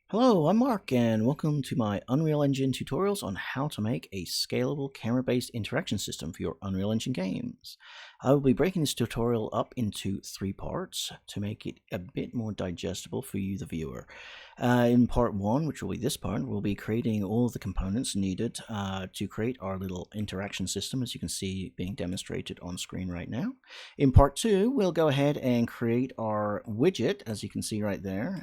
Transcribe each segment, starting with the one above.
Hello, I'm Mark, and welcome to my Unreal Engine tutorials on how to make a scalable camera-based interaction system for your Unreal Engine games. I will be breaking this tutorial up into 3 parts to make it a bit more digestible for you, the viewer. In part 1, which will be this part, we'll be creating all the components needed to create our little interaction system, as you can see being demonstrated on screen right now. In part 2, we'll go ahead and create our widget, as you can see right there,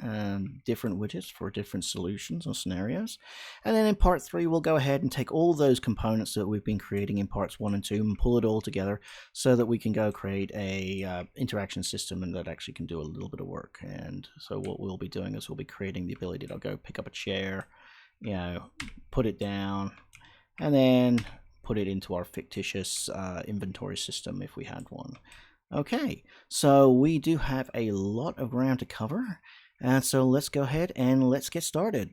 different widgets for different solutions or scenarios. And then in part 3, we'll go ahead and take all those components that we've been creating in parts 1 and 2 and pull it all together so that we can go create a interaction system and that actually can do a little bit of work. And so what we'll be doing is we'll be creating the ability to go pick up a chair, put it down, and then put it into our fictitious inventory system if we had one. Okay, so we do have a lot of ground to cover, and so let's go ahead and let's get started.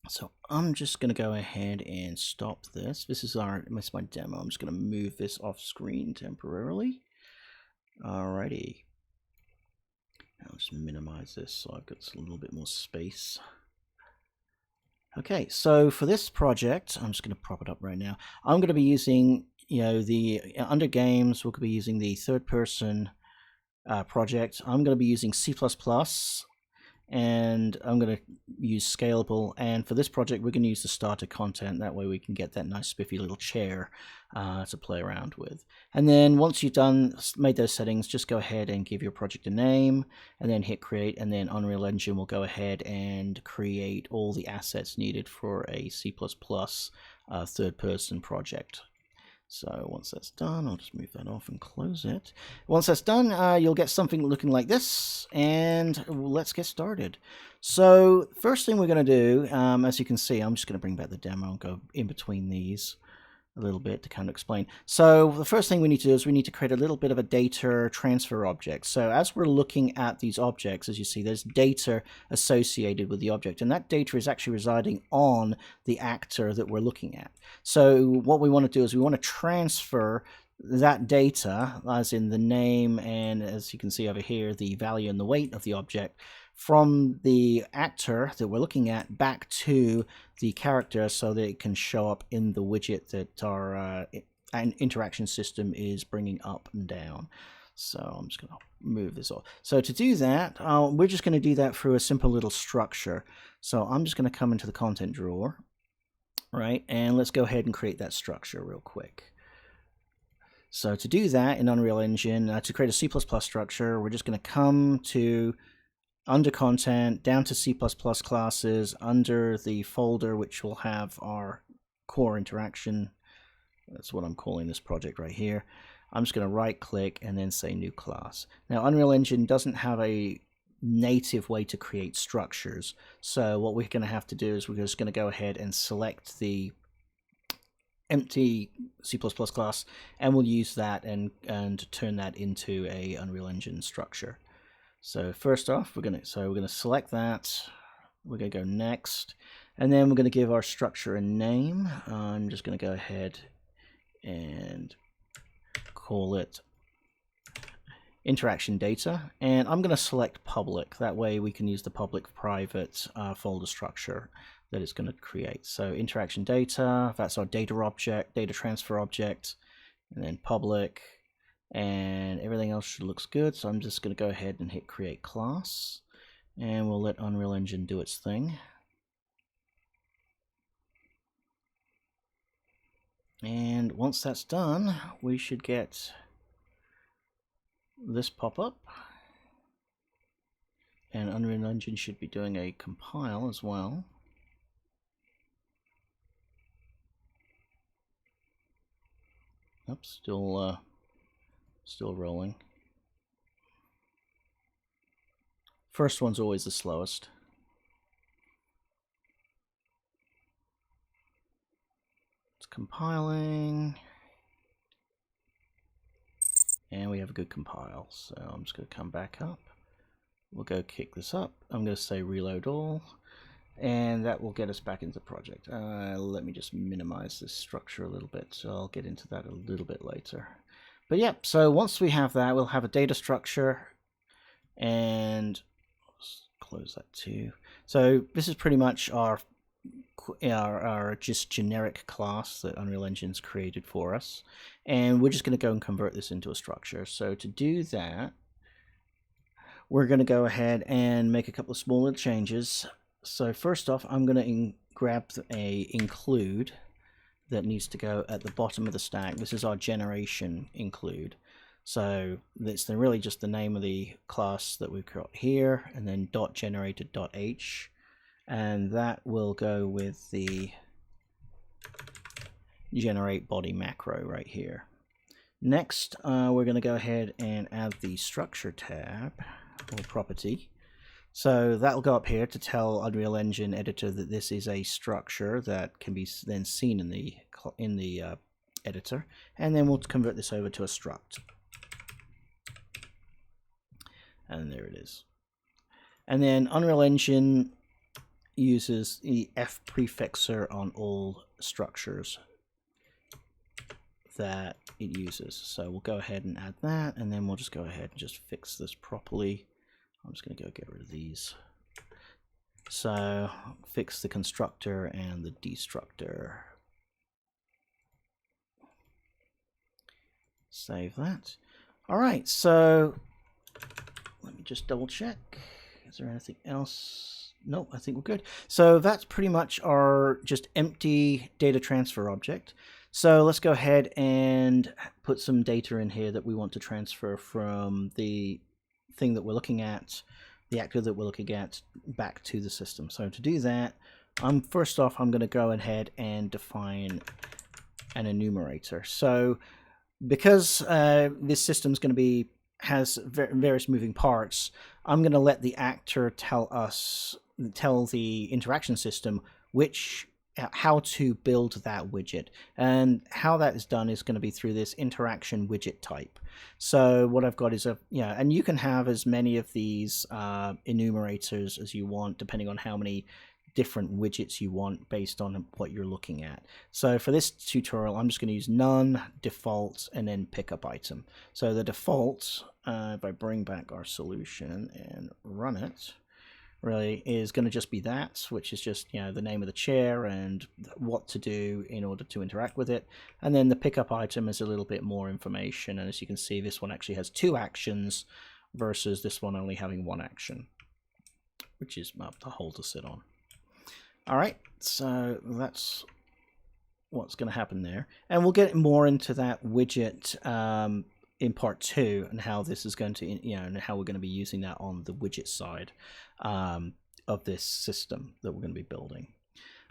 So I'm just going to go ahead and stop this. This is my demo. I'm just going to move this off screen temporarily. Alrighty. I'll just minimize this so I've got a little bit more space. Okay, so for this project, I'm just going to prop it up right now. I'm going to be using, under games, we're going to be using the third person project. I'm going to be using C++, and I'm going to use Scalable. And for this project, we're going to use the starter content. That way we can get that nice spiffy little chair to play around with. And then once you've made those settings, just go ahead and give your project a name and then hit create. And then Unreal Engine will go ahead and create all the assets needed for a C++ third person project. So once that's done, I'll just move that off and close it. Once that's done, you'll get something looking like this, and let's get started. So first thing we're going to do, as you can see, I'm just going to bring back the demo and go in between these a little bit to kind of explain. So the first thing we need to do is we need to create a little bit of a data transfer object. So as we're looking at these objects, as you see, there's data associated with the object, and that data is actually residing on the actor that we're looking at. So what we want to do is we want to transfer that data, as in the name and, as you can see over here, the value and the weight of the object, from the actor that we're looking at back to the character so that it can show up in the widget that our interaction system is bringing up and down. So I'm just going to move this off. So to do that, we're just going to do that through a simple little structure. So I'm just going to come into the content drawer, right, and let's go ahead and create that structure real quick. So to do that in Unreal Engine, to create a C++ structure, we're just going to come to under content, down to C++ classes, under the folder which will have our core interaction. That's what I'm calling this project right here. I'm just going to right click and then say new class. Now Unreal Engine doesn't have a native way to create structures, so what we're going to have to do is we're just going to go ahead and select the empty C++ class, and we'll use that and turn that into a Unreal Engine structure. So first off, we're going to select that. We're going to go next, and then we're going to give our structure a name. I'm just going to go ahead and call it interaction data, and I'm going to select public. That way we can use the public-private folder structure that it's going to create. So interaction data, that's our data object, data transfer object, and then public. And everything else looks good, so I'm just going to go ahead and hit create class, and we'll let Unreal Engine do its thing. And once that's done, we should get this pop up, and Unreal Engine should be doing a compile as well. Oops, still rolling. First one's always the slowest. It's compiling. And we have a good compile. So I'm just going to come back up. We'll go kick this up. I'm going to say reload all. And that will get us back into the project. Let me just minimize this structure a little bit. So I'll get into that a little bit later. But yeah, so once we have that, we'll have a data structure, and close that too. So this is pretty much our just generic class that Unreal Engine's created for us, and we're just going to go and convert this into a structure. So to do that, we're going to go ahead and make a couple of small little changes. So first off, I'm going to grab a include that needs to go at the bottom of the stack. This is our generation include. So that's really just the name of the class that we've got here, and then .generated.h, and that will go with the generate body macro right here. Next, we're going to go ahead and add the structure tab or property. So that will go up here to tell Unreal Engine editor that this is a structure that can be then seen in the editor, and then we'll convert this over to a struct. And there it is. And then Unreal Engine uses the F prefixer on all structures that it uses. So we'll go ahead and add that, and then we'll just go ahead and just fix this properly. I'm just going to go get rid of these. So fix the constructor and the destructor. Save that. All right, so let me just double check. Is there anything else? Nope, I think we're good. So that's pretty much our just empty data transfer object. So let's go ahead and put some data in here that we want to transfer from the thing that we're looking at, the actor that we're looking at, back to the system. So to do that, first off, I'm going to go ahead and define an enumerator. So because this system is going to has various moving parts, I'm going to let the actor tell the interaction system how to build that widget, and how that is done is going to be through this interaction widget type. So what I've got is and you can have as many of these enumerators as you want, depending on how many different widgets you want based on what you're looking at. So for this tutorial, I'm just going to use none, default, and then pickup item. So the default, if I bring back our solution and run it, really is going to just be that, which is just the name of the chair and what to do in order to interact with it. And then the pickup item is a little bit more information, and as you can see, this one actually has 2 actions versus this one only having 1 action, which is the hole to sit on. All right, so that's what's going to happen there, and we'll get more into that widget in part 2, and how this is going to, and how we're going to be using that on the widget side of this system that we're going to be building.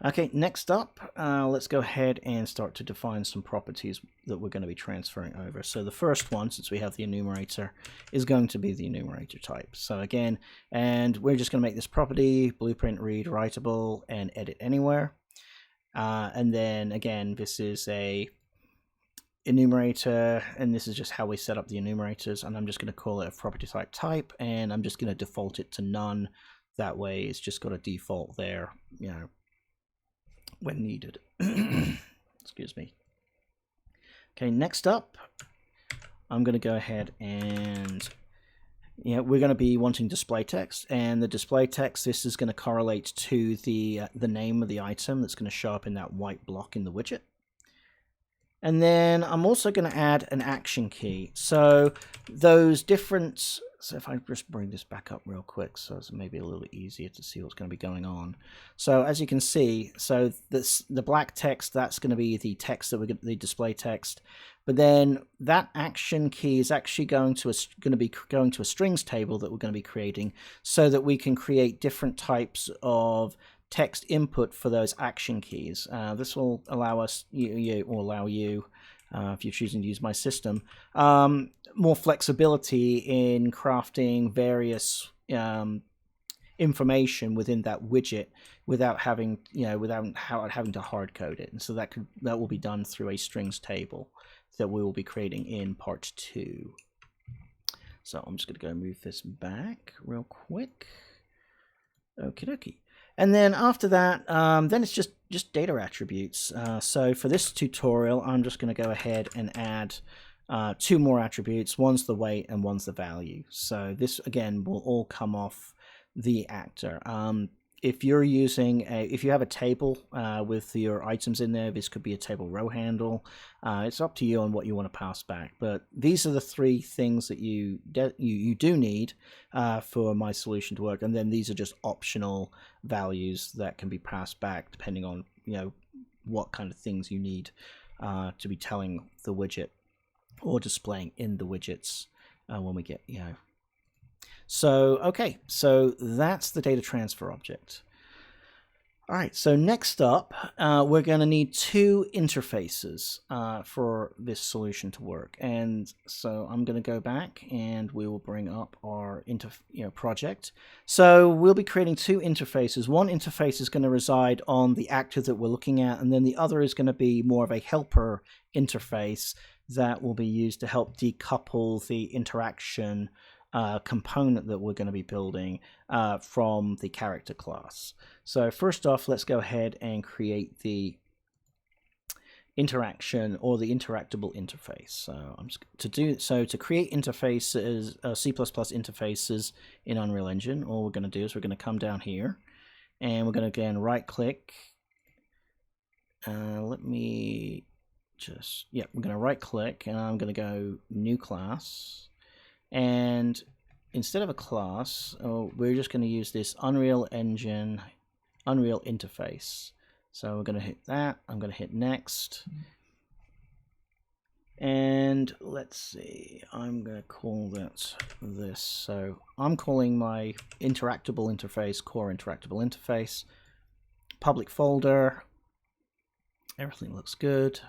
Okay, next up, let's go ahead and start to define some properties that we're going to be transferring over. So the first one, since we have the enumerator, is going to be the enumerator type. So again, and we're just going to make this property blueprint read writable and edit anywhere. And then again, this is a enumerator, and this is just how we set up the enumerators, and I'm just going to call it a property type, and I'm just going to default it to none. That way it's just got a default there, when needed. Excuse me. Okay, next up, I'm going to go ahead and we're going to be wanting display text, and the display text, this is going to correlate to the name of the item that's going to show up in that white block in the widget. And then I'm also going to add an action key. So those different, so if I just bring this back up real quick, so it's maybe a little easier to see what's going to be going on. So as you can see, so the black text, that's going to be the text that we're going to, the display text. But then that action key is actually going to be going to a strings table that we're going to be creating, so that we can create different types of text input for those action keys. This will allow us, allow you, if you're choosing to use my system, more flexibility in crafting various information within that widget without having, having to hard code it. And so that will be done through a strings table that we will be creating in part 2. So I'm just going to go move this back real quick. Okie dokie. And then after that, then it's just data attributes. So for this tutorial, I'm just going to go ahead and add 2 more attributes. One's the weight and one's the value. So this, again, will all come off the actor. if you're using if you have a table with your items in there, this could be a table row handle. It's up to you on what you want to pass back. But these are the three things that you do need for my solution to work. And then these are just optional values that can be passed back depending on what kind of things you need to be telling the widget or displaying in the widgets when we get So, okay, so that's the data transfer object. All right, so next up, we're going to need two interfaces for this solution to work. And so I'm going to go back and we will bring up our project. So we'll be creating two interfaces. One interface is going to reside on the actor that we're looking at, and then the other is going to be more of a helper interface that will be used to help decouple the interaction component that we're going to be building from the character class. So first off, let's go ahead and create the interaction or the interactable interface. So to create interfaces, C++ interfaces in Unreal Engine, all we're going to do is we're going to come down here and we're going to again right click. We're going to right click and I'm going to go new class. And instead of a class, we're just going to use this Unreal Engine Unreal Interface. So we're going to hit that. I'm going to hit next. And let's see, I'm going to call that this. So I'm calling my interactable interface core interactable interface. Public folder. Everything looks good.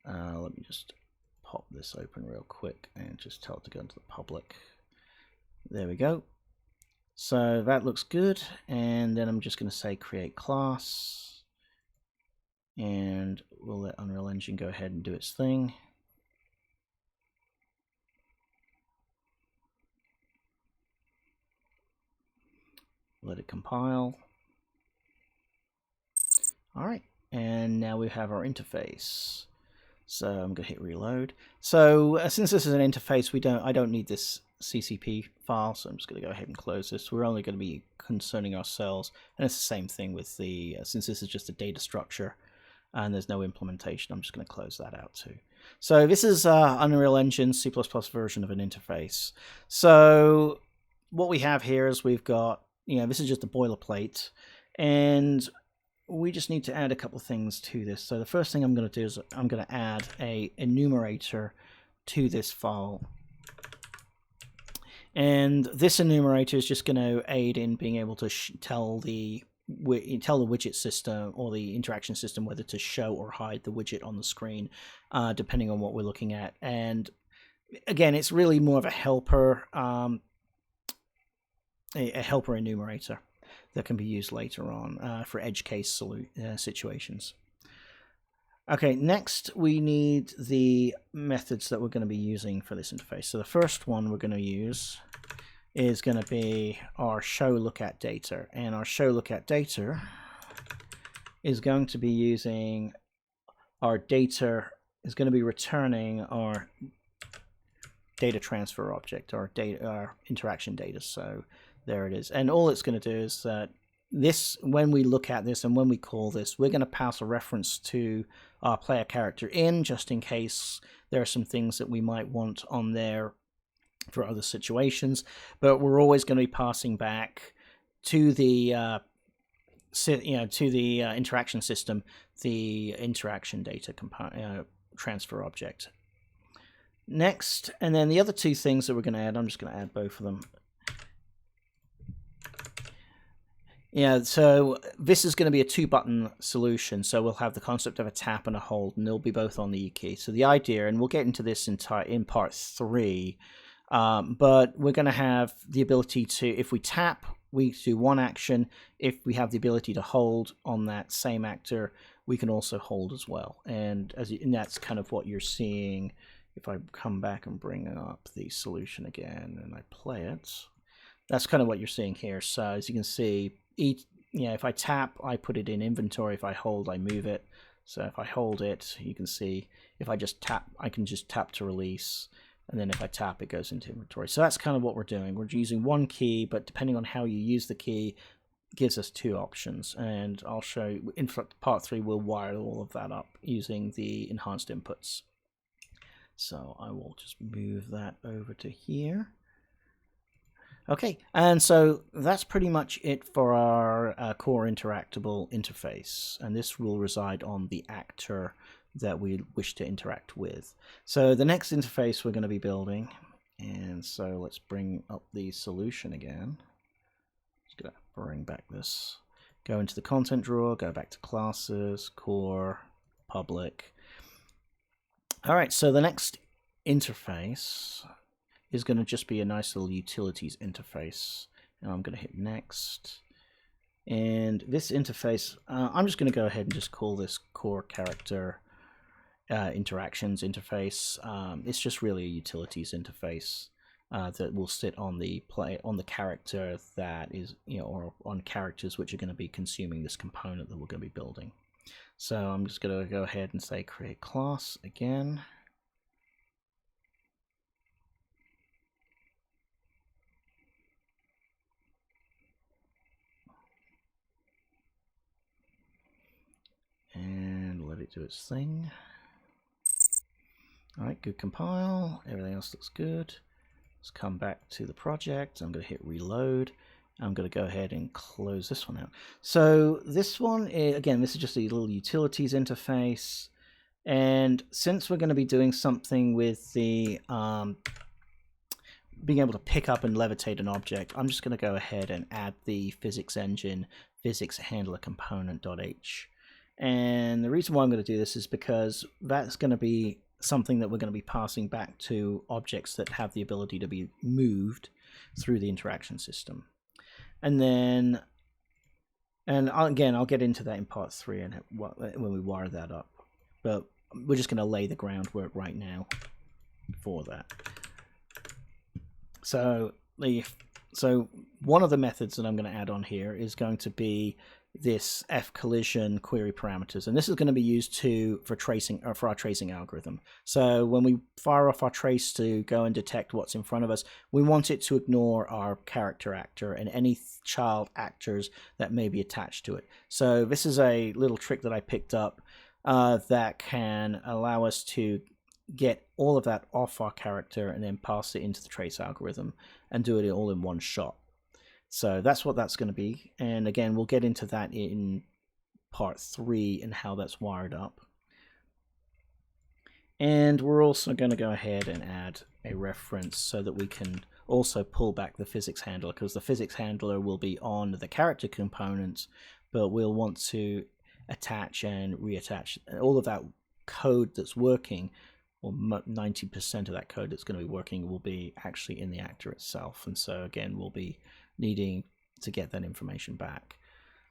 Let me just pop this open real quick and just tell it to go into the public. There we go. So that looks good, and then I'm just going to say create class, and we'll let Unreal Engine go ahead and do its thing. Let it compile. All right, and now we have our interface. So I'm going to hit reload. So since this is an interface, I don't need this CCP file, so I'm just going to go ahead and close this. We're only going to be concerning ourselves, and it's the same thing with the since this is just a data structure and there's no implementation, I'm just going to close that out too. So this is Unreal Engine C++ version of an interface. So what we have here is we've got, this is just a boilerplate, and we just need to add a couple of things to this. So the first thing I'm going to do is I'm going to add a enumerator to this file. And this enumerator is just going to aid in being able to tell the widget system or the interaction system whether to show or hide the widget on the screen, depending on what we're looking at. And again, it's really more of a helper enumerator that can be used later on for edge case situations. Okay, next we need the methods that we're going to be using for this interface. So the first one we're going to use is going to be our show look at data, and our show look at data is going to be using our data, is going to be returning our data transfer object, our interaction data. So there it is, and all it's going to do is that when we look at this and when we call this, we're going to pass a reference to our player character in, just in case there are some things that we might want on there for other situations. But we're always going to be passing back to the interaction system the interaction data transfer object. Next, and then the other two things that we're going to add, I'm just going to add both of them. So this is going to be a 2-button solution. So we'll have the concept of a tap and a hold, and they'll be both on the E key. So the idea, and we'll get into this in part 3, but we're going to have the ability to, if we tap, we do one action. If we have the ability to hold on that same actor, we can also hold as well. And that's kind of what you're seeing. If I come back and bring up the solution again and I play it, that's kind of what you're seeing here. So as you can see, if I tap, I put it in inventory. If I hold, I move it. So if I hold it, you can see if I just tap, I can just tap to release. And then if I tap, it goes into inventory. So that's kind of what we're doing. We're using one key, but depending on how you use the key, gives us two options, and I'll show you in part 3 we'll wire all of that up using the enhanced inputs. So I will just move that over to here. Okay, and so that's pretty much it for our core interactable interface, and this will reside on the actor that we wish to interact with. So the next interface we're going to be building, and so let's bring up the solution again. Just going to bring back this, go into the content drawer, go back to classes, core, public. All right, so the next interface is going to just be a nice little utilities interface. And I'm going to hit next. And this interface, I'm just going to go ahead and just call this core character interactions interface. It's just really a utilities interface that will sit on the character that is, or on characters which are going to be consuming this component that we're going to be building. So I'm just going to go ahead and say create class again. And let it do its thing. All right, good compile. Everything else looks good. Let's come back to the project. I'm going to hit reload. I'm going to go ahead and close this one out. So this one, again, this is just a little utilities interface. And since we're going to be doing something with the being able to pick up and levitate an object, I'm just going to go ahead and add the physics engine physics handler component.h. And the reason why I'm going to do this is because that's going to be something that we're going to be passing back to objects that have the ability to be moved through the interaction system. And then, again, I'll get into that in part 3 and when we wire that up. But we're just going to lay the groundwork right now for that. So one of the methods that I'm going to add on here is going to be this fCollision query parameters, and this is going to be used for our tracing algorithm. So when we fire off our trace to go and detect what's in front of us, we want it to ignore our character actor and any child actors that may be attached to it. So this is a little trick that I picked up that can allow us to get all of that off our character and then pass it into the trace algorithm and do it all in one shot. So that's what that's going to be. And again, we'll get into that in part 3 and how that's wired up. And we're also going to go ahead and add a reference so that we can also pull back the physics handler, because the physics handler will be on the character component, but we'll want to attach and reattach all of that code that's working, or 90% of that code that's going to be working will be actually in the actor itself. And so again, we'll be needing to get that information back.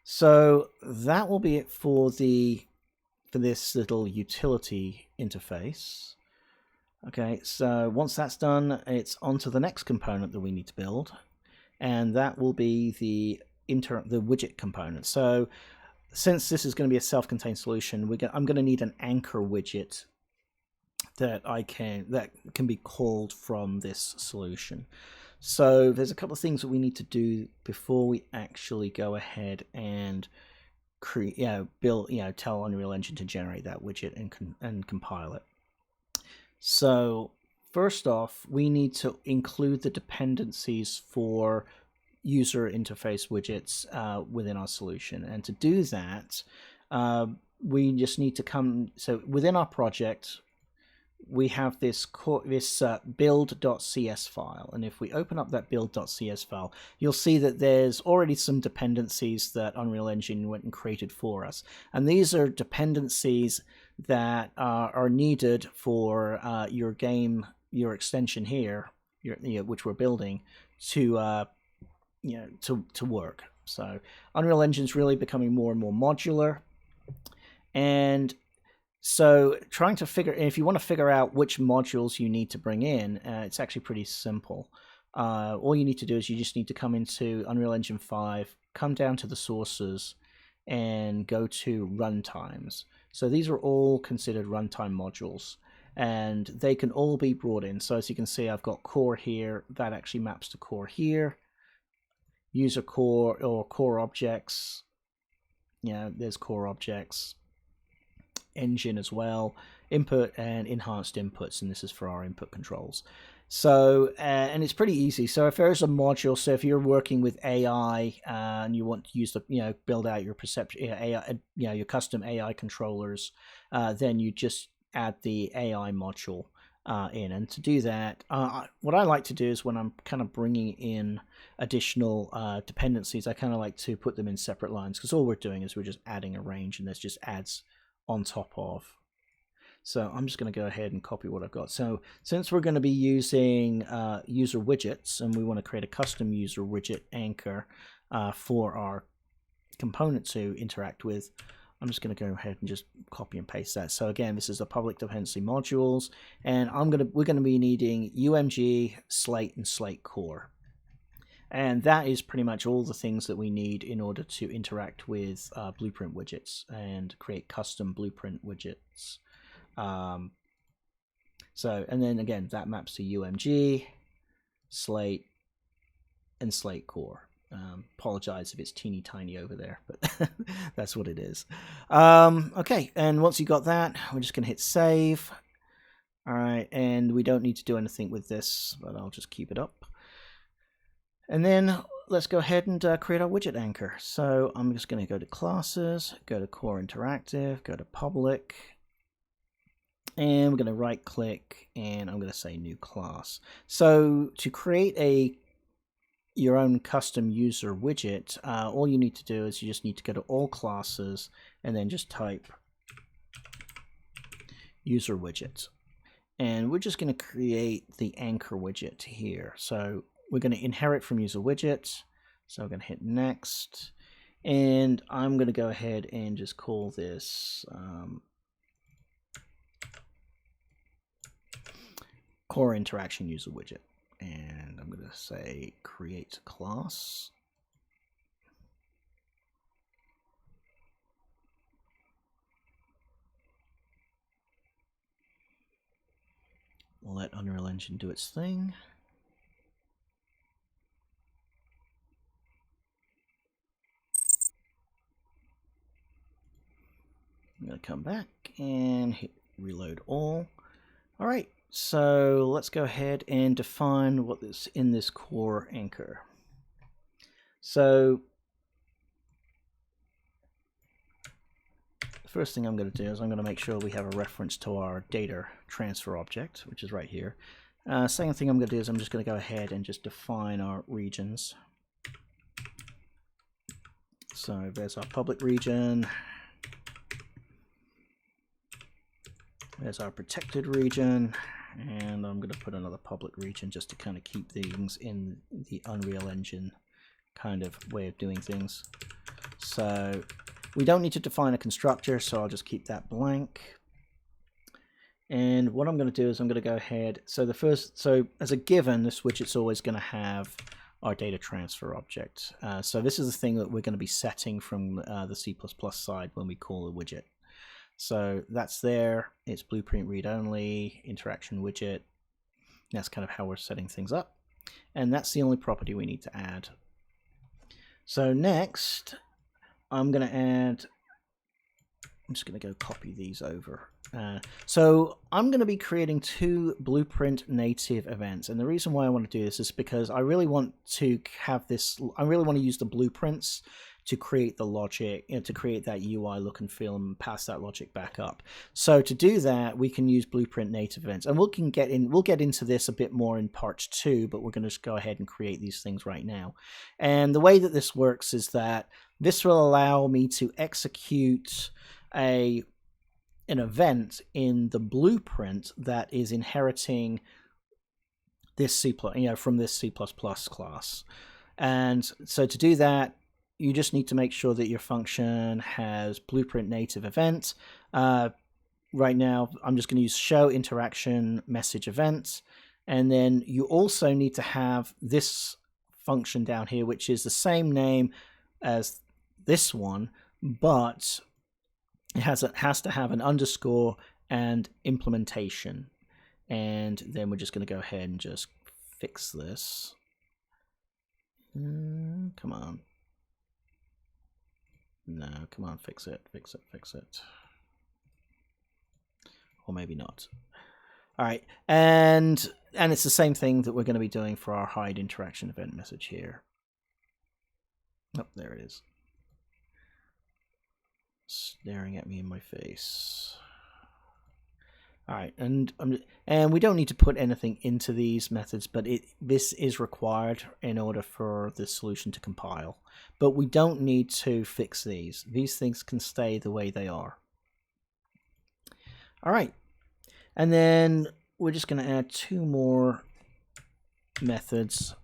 So that will be it for this little utility interface. Okay, so once that's done, it's on to the next component that we need to build, and that will be the widget component. So since this is going to be a self-contained solution, I'm going to need an anchor widget that can be called from this solution. So there's a couple of things that we need to do before we actually go ahead and tell Unreal Engine to generate that widget and compile it. So first off, we need to include the dependencies for user interface widgets within our solution. And to do that, we just need to so within our project, we have this build.cs file, and if we open up that build.cs file, you'll see that there's already some dependencies that Unreal Engine went and created for us, and these are dependencies that are needed for your game, your extension here, which we're building, to work. So Unreal Engine's really becoming more and more modular, and so trying to if you want to figure out which modules you need to bring in, it's actually pretty simple. All you need to do is you just need to come into Unreal Engine 5, come down to the sources, and go to runtimes. So these are all considered runtime modules, and they can all be brought in. So as you can see, I've got core here, that actually maps to core here. user core or core objects. There's core objects, engine as well, input and enhanced inputs, and this is for our input controls. So and it's pretty easy. So if there's a module, so if you're working with AI and you want to use the build out your perception AI, your custom AI controllers, then you just add the AI module in. And to do that, what I like to do is when I'm kind of bringing in additional dependencies, I kind of like to put them in separate lines, because all we're doing is we're just adding a range, and this just adds on top of. So I'm just going to go ahead and copy what I've got. So since we're going to be using user widgets, and we want to create a custom user widget anchor for our component to interact with, I'm just going to go ahead and just copy and paste that. So again, this is the public dependency modules, and we're going to be needing UMG, Slate, and Slate core. And that is pretty much all the things that we need in order to interact with Blueprint widgets and create custom Blueprint widgets. And then again, that maps to UMG, Slate, and Slate core. Apologize if it's teeny tiny over there, but that's what it is. Okay, and once you got that, we're just going to hit save. All right, and we don't need to do anything with this, but I'll just keep it up. And then let's go ahead and create our widget anchor. So I'm just going to go to classes, go to core interactive, go to public, and we're going to right click, and I'm going to say new class. So to create your own custom user widget, all you need to do is you just need to go to all classes and then just type user widget. And we're just going to create the anchor widget here. So we're going to inherit from user widget. So I'm going to hit next, and I'm going to go ahead and just call this core interaction user widget. And I'm going to say create class. We'll let Unreal Engine do its thing. I'm going to come back and hit reload all. All right, so let's go ahead and define what is in this core anchor. So the first thing I'm going to do is I'm going to make sure we have a reference to our data transfer object, which is right here. Second thing I'm going to do is I'm just going to go ahead and just define our regions. So there's our public region. There's our protected region, and I'm going to put another public region just to kind of keep things in the Unreal Engine kind of way of doing things. So we don't need to define a constructor, so I'll just keep that blank. And what I'm going to do is I'm going to go ahead. So as a given, this widget's always going to have our data transfer object. So this is the thing that we're going to be setting from the C++ side when we call a widget. So that's there. It's blueprint read only, interaction widget. That's kind of how we're setting things up. And that's the only property we need to add. So next, I'm going to add, I'm just going to go copy these over. So I'm going to be creating 2 blueprint native events. And the reason why I want to do this is because I really want to have this, I really want to use the blueprints to create the logic, to create that UI look and feel and pass that logic back up. So to do that, we can use blueprint native events, and we'll get into this a bit more in part 2, but we're going to just go ahead and create these things right now. And the way that this works is that this will allow me to execute an event in the blueprint that is inheriting this from this C++ class. And so to do that, you just need to make sure that your function has blueprint native event. Right now, I'm just going to use show interaction message event. And then you also need to have this function down here, which is the same name as this one, but it has to have an underscore and implementation. And then we're just going to go ahead and just fix this. Come on. No, come on, fix it, fix it, fix it. Or maybe not. All right, and it's the same thing that we're going to be doing for our hide interaction event message here. Oh, there it is. Staring at me in my face. All right, and we don't need to put anything into these methods, but this is required in order for the solution to compile. But we don't need to fix these. These things can stay the way they are. All right, and then we're just going to add 2 more methods,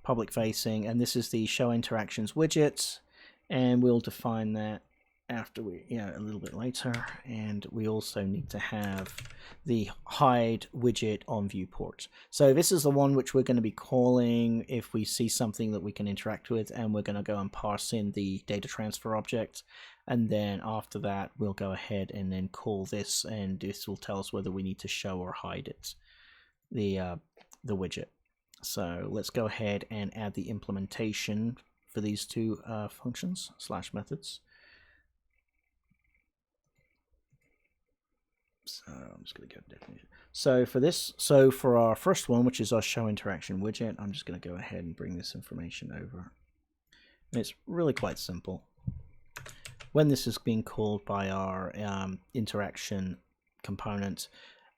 public facing, and this is the show interactions widget, and we'll define that after a little bit later. And we also need to have the hide widget on viewport. So this is the one which we're going to be calling if we see something that we can interact with, and we're going to go and parse in the data transfer object. And then after that, we'll go ahead and then call this, and this will tell us whether we need to show or hide it, the widget. So let's go ahead and add the implementation for these 2 functions / methods. So I'm just going to go to definition. So for this, for our first one, which is our show interaction widget, I'm just going to go ahead and bring this information over. And it's really quite simple. When this is being called by our interaction component,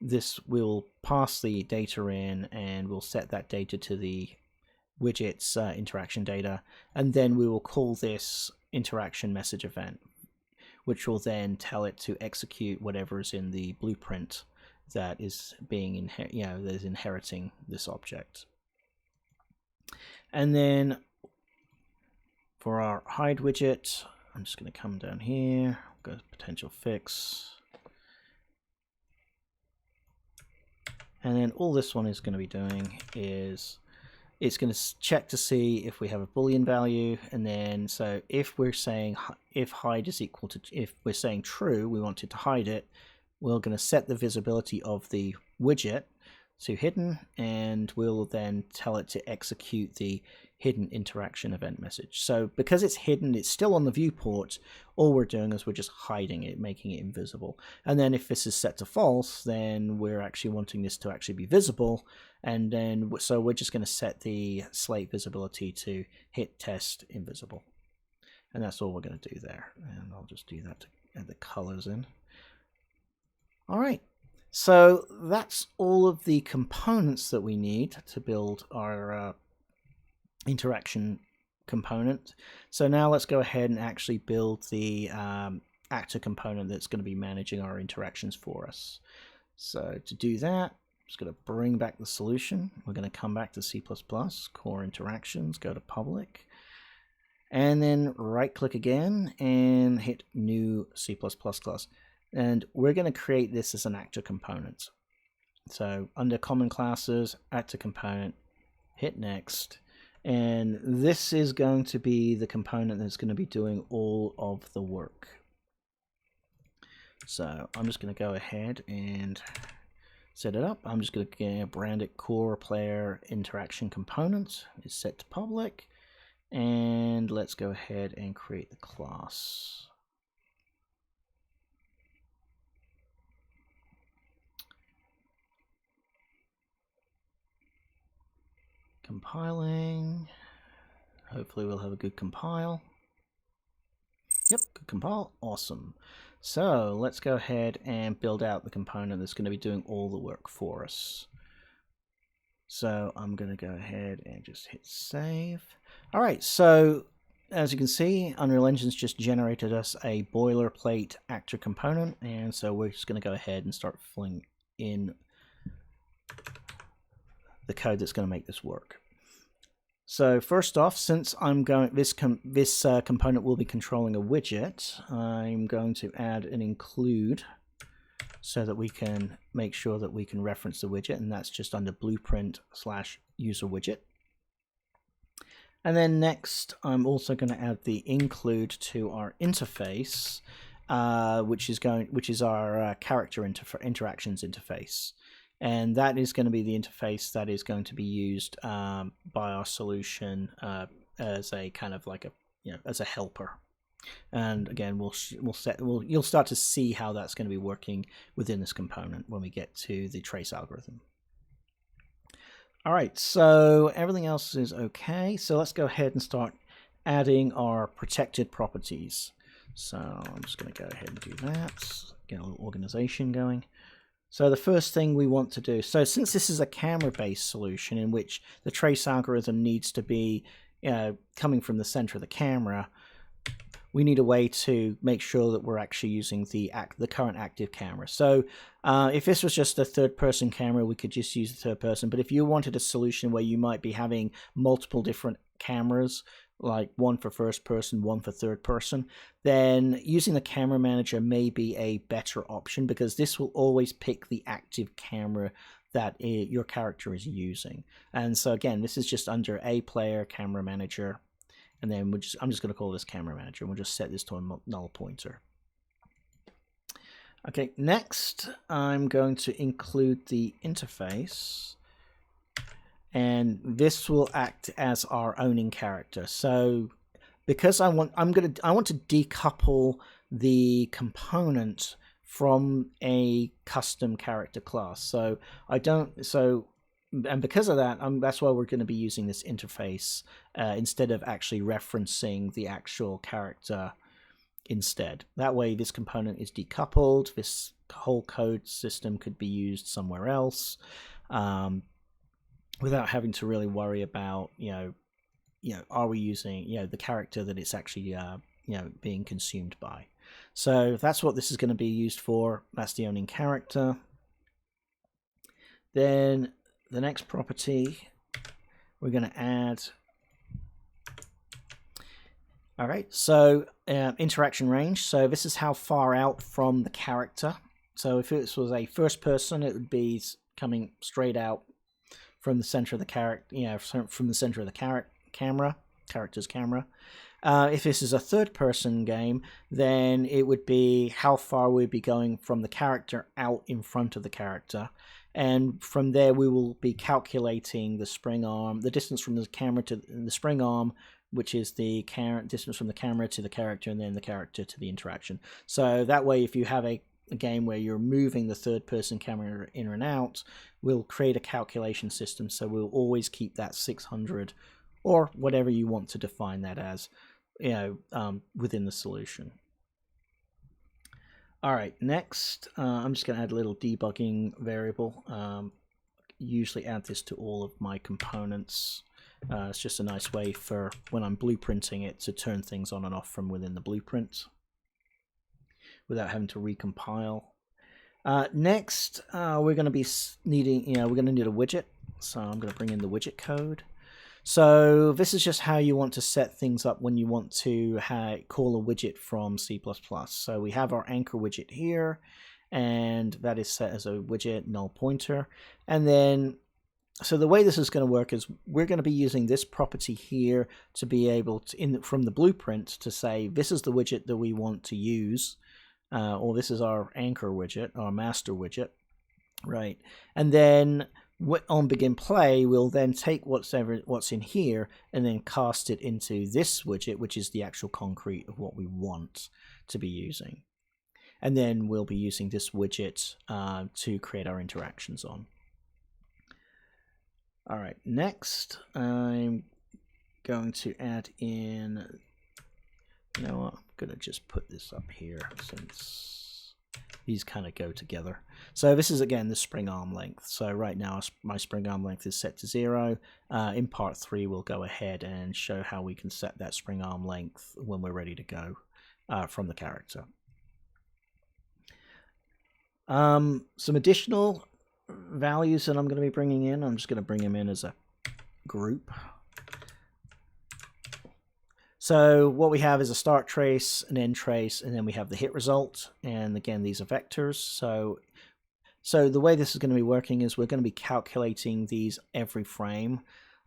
this will pass the data in, and we'll set that data to the widget's interaction data, and then we will call this interaction message event, which will then tell it to execute whatever is in the blueprint that is being that is inheriting this object. And then for our hide widget, I'm just going to come down here, go to potential fix, and then all this one is going to be doing is it's going to check to see if we have a Boolean value, and then so if we're saying if hide is equal to, if we're saying true, we wanted to hide it, we're going to set the visibility of the widget to hidden, and we'll then tell it to execute the hidden interaction event message. So because it's hidden, it's still on the viewport, all we're doing is we're just hiding it, making it invisible. And then if this is set to false, then we're actually wanting this to actually be visible, and then so we're just going to set the slate visibility to hit test invisible, and that's all we're going to do there. And I'll just do that to add the colors in. All right, so that's all of the components that we need to build our interaction component. So now let's go ahead and actually build the actor component that's going to be managing our interactions for us. So to do that, I'm just going to bring back the solution. We're going to come back to C++, core interactions, go to public, and then right click again and hit new C++ class. And we're going to create this as an actor component. So under common classes, actor component, hit next. And this is going to be the component that's going to be doing all of the work. So I'm just going to go ahead and set it up. I'm just going to brand it core player interaction component. It's set to public. And let's go ahead and create the class. Compiling. Hopefully we'll have a good compile. Yep, good compile. Awesome. So let's go ahead and build out the component that's going to be doing all the work for us. So I'm going to go ahead and just hit save. All right, so as you can see, Unreal Engine's just generated us a boilerplate actor component, and so we're just going to go ahead and start filling in the code that's going to make this work. So first off, since I'm going, this component will be controlling a widget, I'm going to add an include so that we can make sure that we can reference the widget, and that's just under blueprint/user widget. And then next, I'm also going to add the include to our interface, which is our character interactions interface. and that is going to be the interface that is going to be used by our solution as a kind of like a, as a helper. And again, you'll start to see how that's going to be working within this component when we get to the trace algorithm. All right, so everything else is okay. So let's go ahead and start adding our protected properties. So I'm just going to go ahead and do that, get a little organization going. So the first thing we want to do, so since this is a camera-based solution in which the trace algorithm needs to be coming from the center of the camera, we need a way to make sure that we're actually using the current active camera. So if this was just a third-person camera, we could just use the third person. But if you wanted a solution where you might be having multiple different cameras, like one for first person, one for third person, then using the camera manager may be a better option, because this will always pick the active camera that your character is using. And so again, this is just under a player camera manager. And then I'm just going to call this camera manager, and we'll just set this to a null pointer. Okay, next I'm going to include the interface, and this will act as our owning character. So because I want to decouple the component from a custom character class. And because of that, that's why we're going to be using this interface instead of actually referencing the actual character instead. That way this component is decoupled. This whole code system could be used somewhere else without having to really worry about, are we using, the character that it's actually, being consumed by. So that's what this is going to be used for. That's the owning character. Then the next property we're going to add. All right, so interaction range. So this is how far out from the character. So if this was a first person, it would be coming straight out from the center of the character, from the center of the character's camera. If this is a third person game, then it would be how far we'd be going from the character out in front of the character. And from there, we will be calculating the spring arm, the distance from the camera to the spring arm, which is the distance from the camera to the character, and then the character to the interaction. So that way, if you have a game where you're moving the third-person camera in and out, we'll create a calculation system. So we'll always keep that 600, or whatever you want to define that as, within the solution. All right, next, I'm just going to add a little debugging variable. Usually add this to all of my components. It's just a nice way for when I'm blueprinting it to turn things on and off from within the blueprint without having to recompile. Next, we're going to be needing, we're going to need a widget. So I'm going to bring in the widget code. So this is just how you want to set things up when you want to call a widget from C++. So we have our anchor widget here, and that is set as a widget null pointer. And then, so the way this is going to work is we're going to be using this property here to be able to, from the blueprint, to say this is the widget that we want to use, or this is our anchor widget, our master widget, right? And then on begin play, we'll then take what's in here and then cast it into this widget, which is the actual concrete of what we want to be using. And then we'll be using this widget to create our interactions on. All right, next I'm going to add in, I'm going to just put this up here since these kind of go together. So this is, again, the spring arm length. So right now my spring arm length is set to 0. In part 3, we'll go ahead and show how we can set that spring arm length when we're ready to go from the character. Some additional values that I'm going to be bringing in. I'm just going to bring them in as a group. So what we have is a start trace, an end trace, and then we have the hit result. And again, these are vectors. So the way this is going to be working is we're going to be calculating these every frame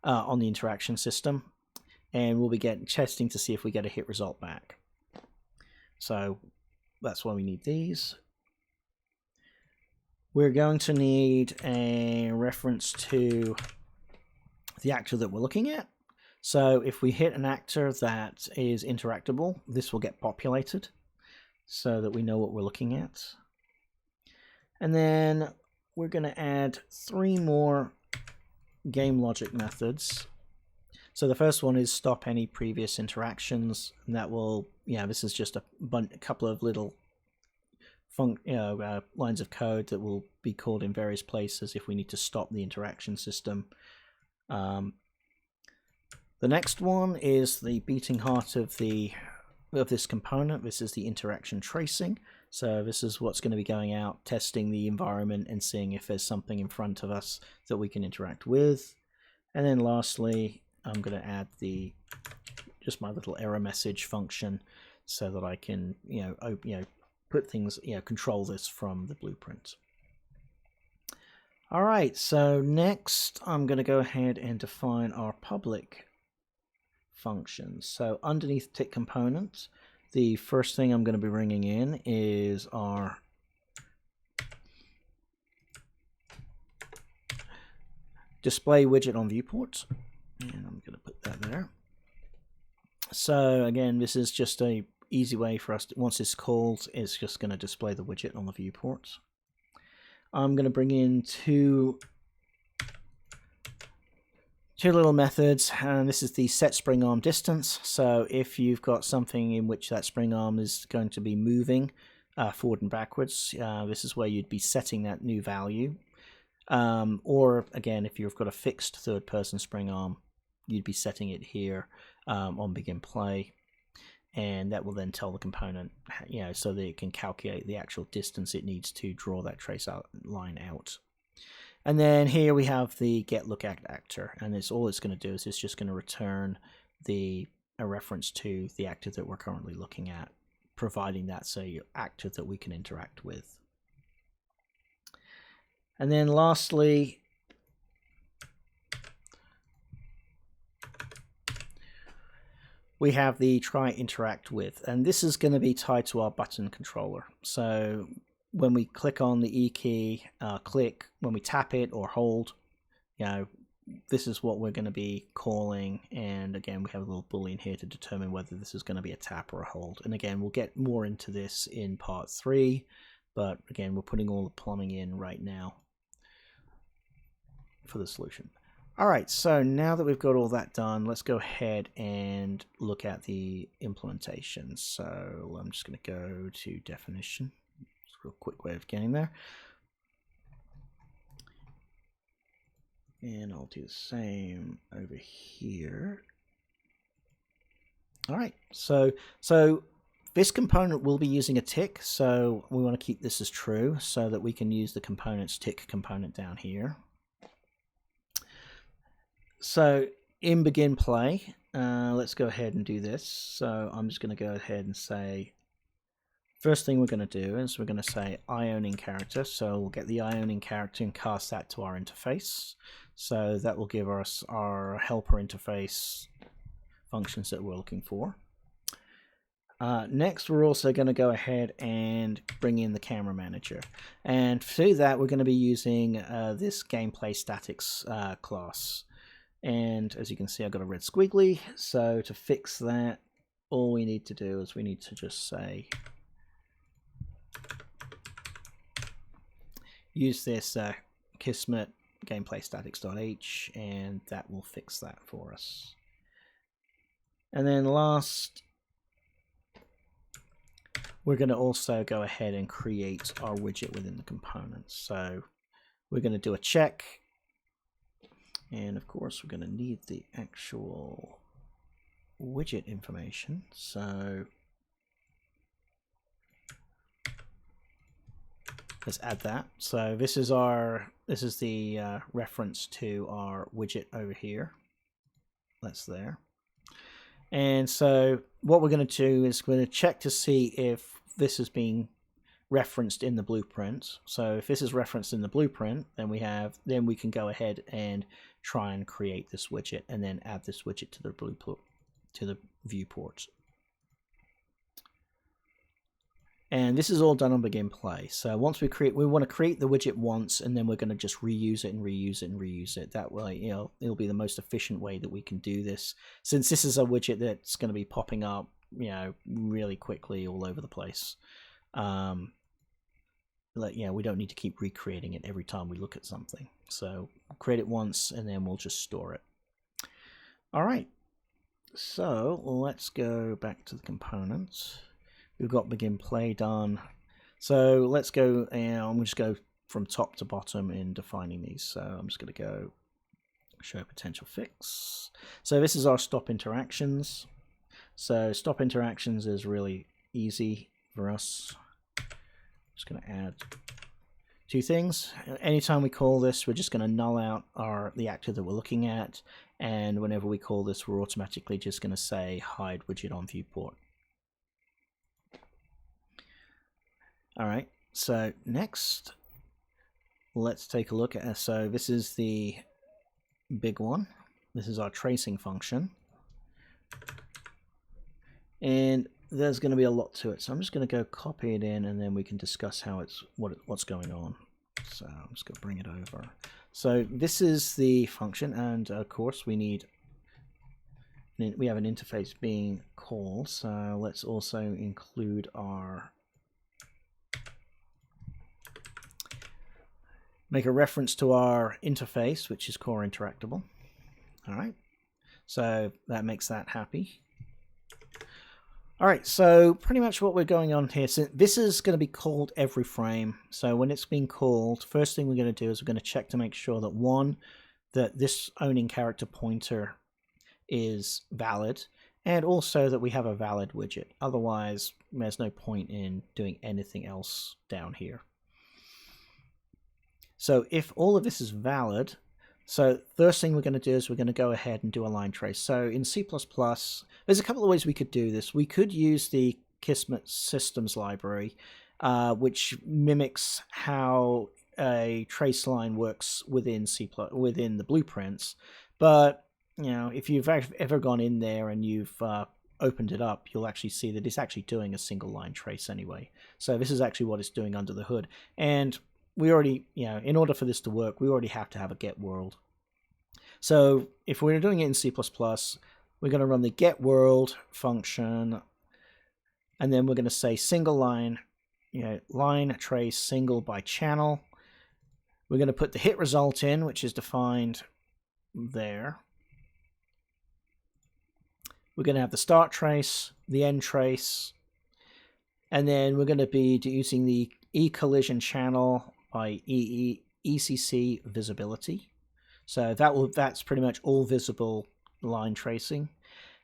on the interaction system, and we'll be testing to see if we get a hit result back. So that's why we need these. we're going to need a reference to the actor that we're looking at. So if we hit an actor that is interactable, this will get populated so that we know what we're looking at. And then we're going to add 3 more game logic methods. So the first one is stop any previous interactions, and that will, this is just a couple of little lines of code that will be called in various places if we need to stop the interaction system. The next one is the beating heart of this component. This is the interaction tracing. So this is what's going to be going out, testing the environment and seeing if there's something in front of us that we can interact with. And then lastly, I'm going to add just my little error message function so that I can put things, control this from the blueprint. All right, so next I'm going to go ahead and define our public functions. So underneath tick component, the first thing I'm going to be bringing in is our display widget on viewport, and I'm going to put that there. So again, this is just a easy way for us to, once it's called, it's just going to display the widget on the viewport. I'm going to bring in two little methods, and this is the set spring arm distance. So if you've got something in which that spring arm is going to be moving forward and backwards, this is where you'd be setting that new value. Or again, if you've got a fixed third-person spring arm, you'd be setting it here on begin play, and that will then tell the component, so that it can calculate the actual distance it needs to draw that trace line out. And then here we have the get look actor, and all it's going to do is it's just going to return a reference to the actor that we're currently looking at, providing that's a actor that we can interact with. And then lastly, we have the try interact with, and this is going to be tied to our button controller. So when we click on the E key, when we tap it or hold, this is what we're going to be calling. And again, we have a little boolean here to determine whether this is going to be a tap or a hold. And again, we'll get more into this in part 3, but again, we're putting all the plumbing in right now for the solution. All right, so now that we've got all that done, let's go ahead and look at the implementation. So I'm just going to go to definition. It's a real quick way of getting there. And I'll do the same over here. All right, so this component will be using a tick, so we want to keep this as true so that we can use the component's tick component down here. So in begin play, let's go ahead and do this. So I'm just going to go ahead and say, first thing we're going to do is we're going to say ioning character. So we'll get the ioning character and cast that to our interface. So that will give us our helper interface functions that we're looking for. Next, we're also going to go ahead and bring in the camera manager. And to do that, we're going to be using this gameplay statics class. And as you can see, I've got a red squiggly. So to fix that, all we need to do is we need to just say, use this Kismet gameplay statics.h, and that will fix that for us. And then last, we're going to also go ahead and create our widget within the component. So we're going to do a check. And of course, we're going to need the actual widget information. So let's add that. So this is the reference to our widget over here. That's there. And so what we're going to do is we're going to check to see if this is being referenced in the blueprint. So if this is referenced in the blueprint, then we can go ahead and try and create this widget and then add this widget to the viewport. And this is all done on begin play. So once we want to create the widget once, and then we're going to just reuse it and reuse it and reuse it. That way, it'll be the most efficient way that we can do this, since this is a widget that's going to be popping up, really quickly all over the place. We don't need to keep recreating it every time we look at something. So create it once, and then we'll just store it. All right. So let's go back to the components. We've got begin play done. So let's go, and we'll just go from top to bottom in defining these. So I'm just going to go show potential fix. So this is our stop interactions. So stop interactions is really easy for us. Just going to add two things. Anytime we call this, we're just going to null out the actor that we're looking at. And whenever we call this, we're automatically just going to say hide widget on viewport. All right, so next, let's take a look at, so this is the big one. This is our tracing function. And there's going to be a lot to it. So I'm just going to go copy it in, and then we can discuss how what's going on. So I'm just going to bring it over. So this is the function, and of course we have an interface being called. So let's also include make a reference to our interface, which is core interactable. All right, so that makes that happy. All right, so pretty much what we're going on here, so this is going to be called every frame. So when it's being called, first thing we're going to do is we're going to check to make sure that that this owning character pointer is valid, and also that we have a valid widget. Otherwise, there's no point in doing anything else down here. So if all of this is valid, so first thing we're going to do is we're going to go ahead and do a line trace. So in C++, there's a couple of ways we could do this. We could use the Kismet systems library, which mimics how a trace line works within within the blueprints. But if you've ever gone in there and you've opened it up, you'll actually see that it's actually doing a single line trace anyway. So this is actually what it's doing under the hood. And we already, in order for this to work, we already have to have a get world. So if we're doing it in C++, we're going to run the get world function, and then we're going to say single line, line trace single by channel. We're going to put the hit result in, which is defined there. We're going to have the start trace, the end trace, and then we're going to be using the e-collision channel by ECC visibility. So that's pretty much all visible line tracing.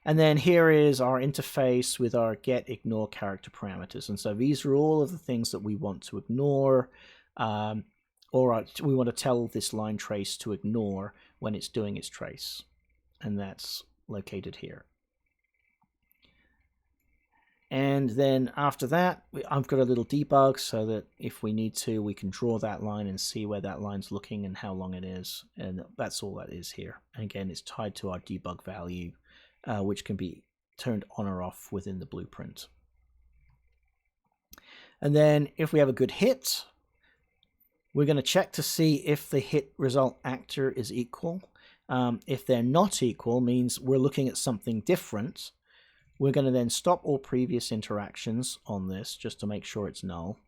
And then here is our interface with our get, ignore character parameters. And so these are all of the things that we want to ignore, or we want to tell this line trace to ignore when it's doing its trace. And that's located here. And then after that, I've got a little debug so that if we need to, we can draw that line and see where that line's looking and how long it is. And that's all that is here. And again, it's tied to our debug value, which can be turned on or off within the blueprint. And then if we have a good hit, we're going to check to see if the hit result actor is equal. If they're not equal, means we're looking at something different. We're going to then stop all previous interactions on this just to make sure it's null.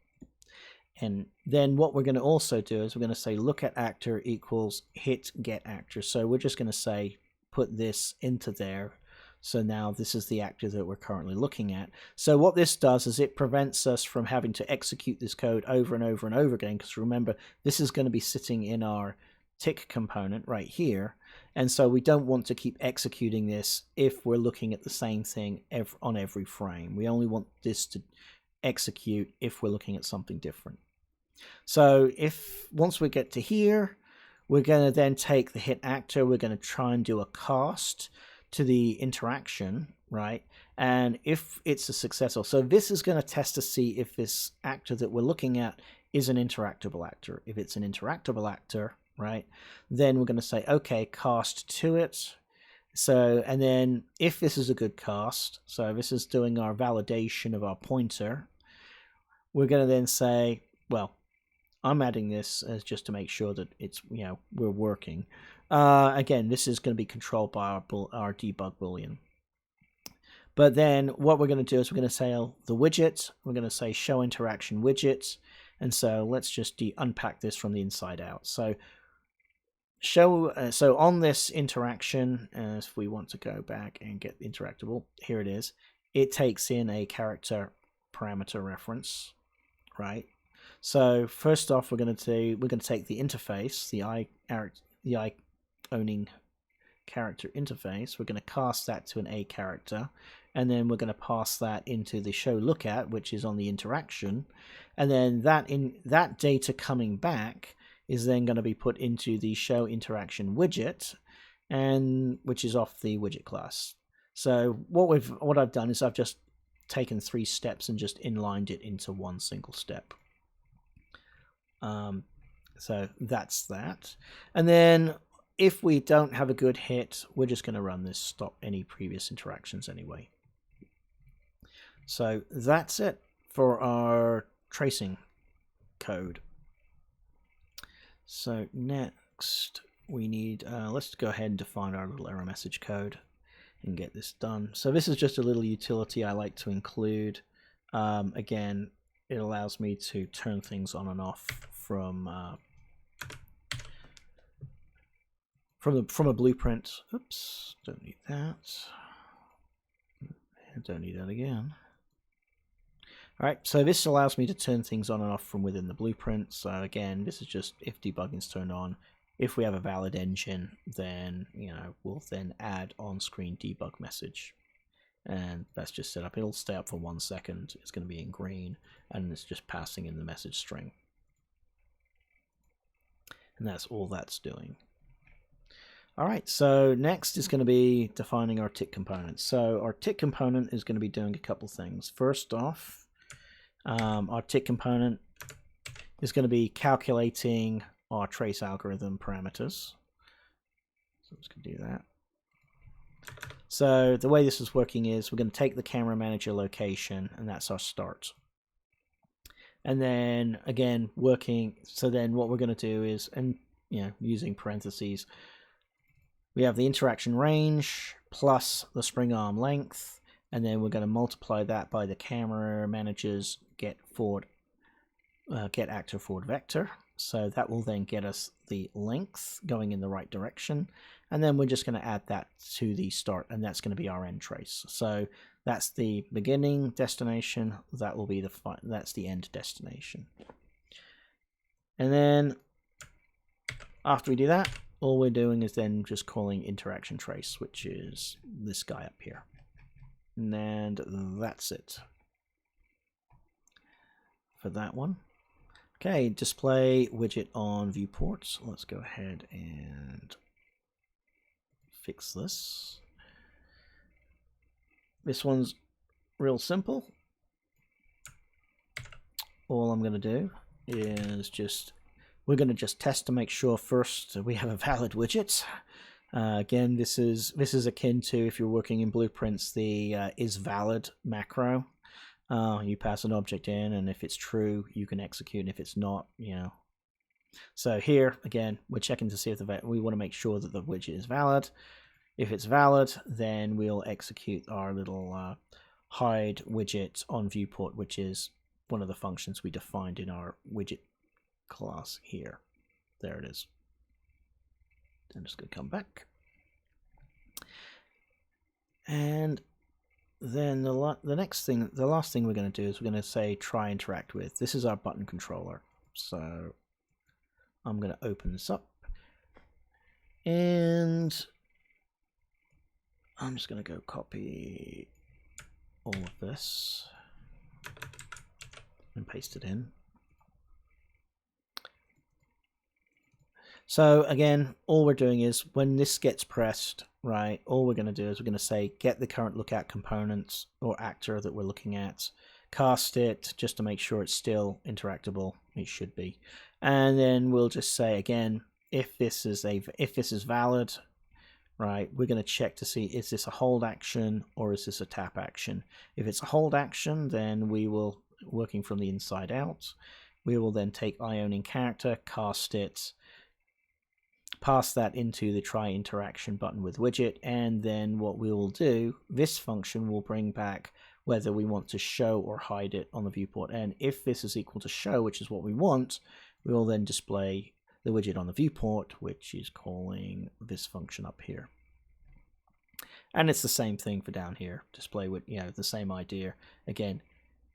And then what we're going to also do is we're going to say look at actor equals hit get actor. So we're just going to say put this into there. So now this is the actor that we're currently looking at. So what this does is it prevents us from having to execute this code over and over and over again, because remember, this is going to be sitting in our tick component right here. And so we don't want to keep executing this if we're looking at the same thing on every frame. We only want this to execute if we're looking at something different. So once we get to here, we're going to then take the hit actor, we're going to try and do a cast to the interaction, right? And if it's a successful, so this is going to test to see if this actor that we're looking at is an interactable actor. If it's an interactable actor, right, then we're going to say, okay, cast to it. So, and then if this is a good cast, so this is doing our validation of our pointer, we're going to then say, well, I'm adding this as just to make sure that it's, we're working. Again, this is going to be controlled by our debug boolean. But then what we're going to do is we're going to say the widget. We're going to say show interaction widget. And so let's just unpack this from the inside out. So so on this interaction, if we want to go back and get interactable, here it is. It takes in a character parameter reference, right? So first off, we're going to take the interface, the I owning character interface. We're going to cast that to an A character, and then we're going to pass that into the show lookat, which is on the interaction, and then that data coming back is then going to be put into the show interaction widget, and which is off the widget class. So what I've done is I've just taken 3 steps and just inlined it into one single step. So that's that. And then if we don't have a good hit, we're just going to run this stop any previous interactions anyway. So that's it for our tracing code. So next we need, let's go ahead and define our little error message code and get this done. So this is just a little utility I like to include. Again, it allows me to turn things on and off from a blueprint. Oops, don't need that. Don't need that again. All right, so this allows me to turn things on and off from within the blueprint. So again, this is just if debugging is turned on. If we have a valid engine, then we'll then add on-screen debug message, and that's just set up. It'll stay up for 1 second. It's going to be in green, and it's just passing in the message string, and that's all that's doing. All right, so next is going to be defining our tick component. So our tick component is going to be doing a couple things. First off, our tick component is going to be calculating our trace algorithm parameters. So I'm just going to do that. So the way this is working is we're going to take the camera manager location, and that's our start. And then again, so then what we're going to do is, and using parentheses, we have the interaction range plus the spring arm length, and then we're going to multiply that by the camera manager's get actor forward vector. So that will then get us the length going in the right direction, and then we're just going to add that to the start, and that's going to be our end trace. So that's the beginning destination. That will be that's the end destination. And then after we do that, all we're doing is then just calling interaction trace, which is this guy up here. And that's it for that one. Okay, display widget on viewports. Let's go ahead and fix this. This one's real simple. All I'm going to do is we're going to just test to make sure first we have a valid widget. Again, this is akin to, if you're working in blueprints, the isValid macro. You pass an object in, and if it's true, you can execute, and if it's not, So here, again, we're checking to see if we want to make sure that the widget is valid. If it's valid, then we'll execute our little hide widget on viewport, which is one of the functions we defined in our widget class here. There it is. I'm just going to come back. And then the last thing we're going to do is we're going to say try interact with. This is our button controller. So I'm going to open this up, and I'm just going to go copy all of this and paste it in. So again, all we're doing is when this gets pressed, right, all we're going to do is we're going to say get the current lookout component or actor that we're looking at, cast it just to make sure it's still interactable. It should be. And then we'll just say again, if this is valid, right, we're going to check to see, is this a hold action or is this a tap action? If it's a hold action, then we will working from the inside out. We will then take ioning character, cast it, pass that into the try interaction button with widget, and then what we will do, this function will bring back whether we want to show or hide it on the viewport. And if this is equal to show, which is what we want, we will then display the widget on the viewport, which is calling this function up here. And it's the same thing for down here, display with, the same idea. Again,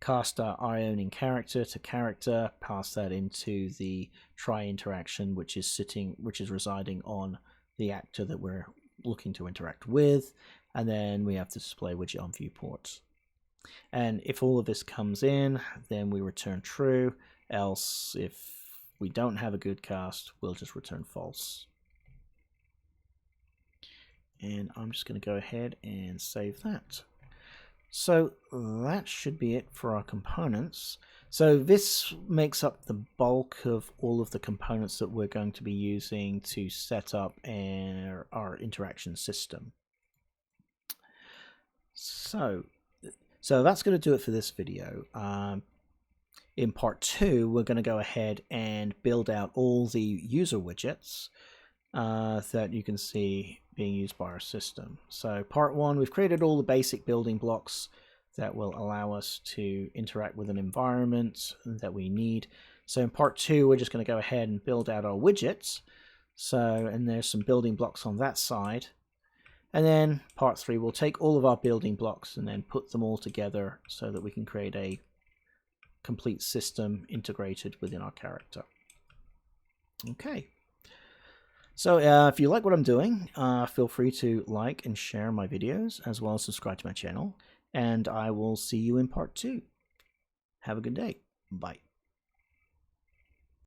cast our ioning character to character, pass that into the try interaction, which is residing on the actor that we're looking to interact with, and then we have to display widget on viewport. And if all of this comes in, then we return true, else if we don't have a good cast, we'll just return false. And I'm just going to go ahead and save that. So that should be it for our components. So this makes up the bulk of all of the components that we're going to be using to set up our interaction system. So that's going to do it for this video. In part 2, we're going to go ahead and build out all the user widgets that you can see being used by our system. So part 1, we've created all the basic building blocks that will allow us to interact with an environment that we need. So in part 2, we're just going to go ahead and build out our widgets. And there's some building blocks on that side. And then part 3, we'll take all of our building blocks and then put them all together so that we can create a complete system integrated within our character. Okay. So if you like what I'm doing, feel free to like and share my videos, as well as subscribe to my channel, and I will see you in part 2. Have a good day. Bye.